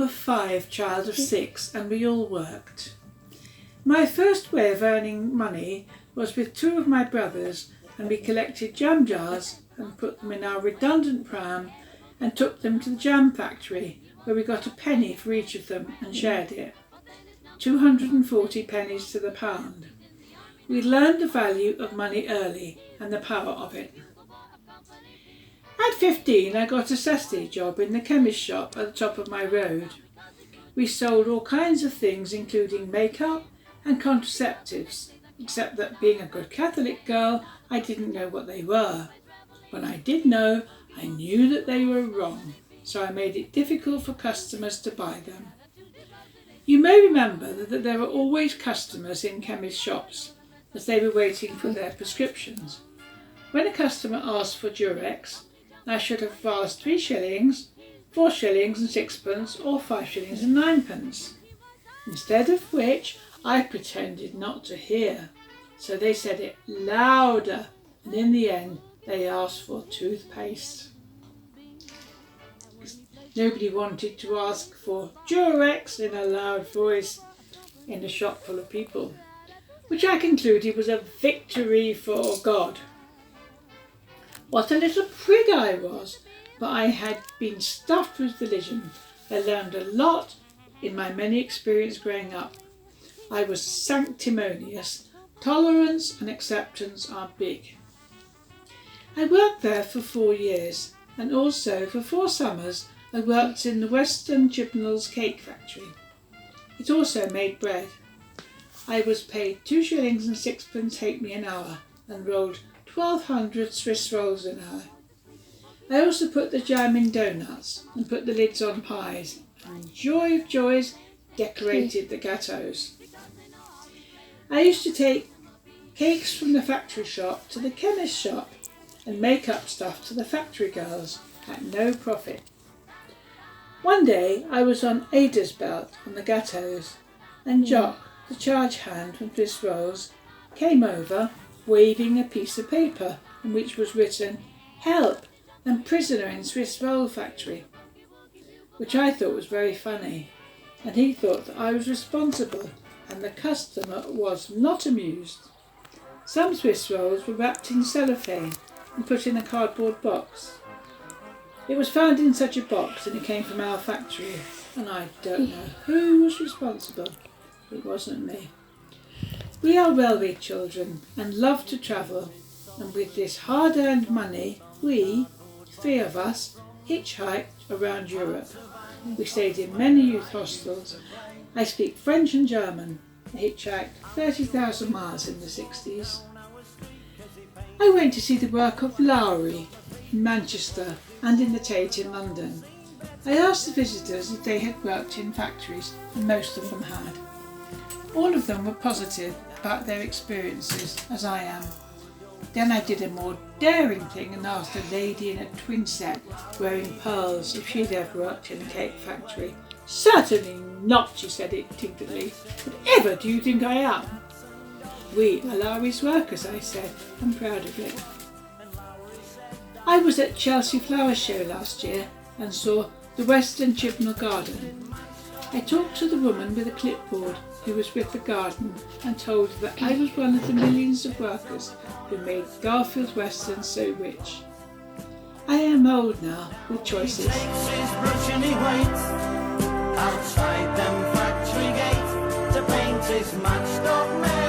number 5 child of 6, and we all worked. My first way of earning money was with 2 of my brothers, and we collected jam jars and put them in our redundant pram and took them to the jam factory, where we got a penny for each of them and shared it. 240 pennies to the pound. We learned the value of money early and the power of it. At 15, I got a Saturday job in the chemist shop at the top of my road. We sold all kinds of things, including makeup and contraceptives, except that being a good Catholic girl, I didn't know what they were. When I did know, I knew that they were wrong, so I made it difficult for customers to buy them. You may remember that there were always customers in chemist shops, as they were waiting for their prescriptions. When a customer asked for Durex, I should have asked 3 shillings, 4 shillings and 6pence, or 5 shillings and 9pence. Instead of which, I pretended not to hear, so they said it louder, and in the end, they asked for toothpaste. Nobody wanted to ask for Durex in a loud voice in a shop full of people, which I concluded was a victory for God. What a little prig I was, but I had been stuffed with religion. I learned a lot in my many experiences growing up. I was sanctimonious. Tolerance and acceptance are big. I worked there for 4 years, and also for 4 summers I worked in the Western Chibnall's cake factory. It also made bread. I was paid 2 shillings and 6pence halfpenny an hour and rolled 1,200 Swiss rolls an hour. I also put the jam in donuts and put the lids on pies, and joy of joys, decorated the gâteaux. I used to take cakes from the factory shop to the chemist shop and make up stuff to the factory girls at no profit. One day I was on Ada's belt on the gâteaux, and Jock, the charge hand from Swiss Rolls, came over waving a piece of paper on which was written "Help, I'm prisoner in Swiss Roll Factory," which I thought was very funny, and he thought that I was responsible, and the customer was not amused. Some Swiss rolls were wrapped in cellophane and put in a cardboard box. It was found in such a box and it came from our factory, and I don't know who was responsible. It wasn't me. We are railway children and love to travel, and with this hard-earned money, we, 3 of us, hitchhiked around Europe. We stayed in many youth hostels. I speak French and German. I hitchhiked 30,000 miles in the 60s. I went to see the work of Lowry in Manchester and in the Tate in London. I asked the visitors if they had worked in factories, and most of them had. All of them were positive about their experiences, as I am. Then I did a more daring thing and asked a lady in a twin set wearing pearls if she'd ever worked in a cake factory. "Certainly not," she said indignantly. "Whatever do you think I am?" "We are Lowry's workers," I said. "I'm proud of it." I was at Chelsea Flower Show last year and saw the Western Chibnall Garden. I talked to the woman with a clipboard who was with the garden and told her that I was one of the millions of workers who made Garfield Western so rich. I am old now, with choices. Outside them factory gates, the paint is matched up.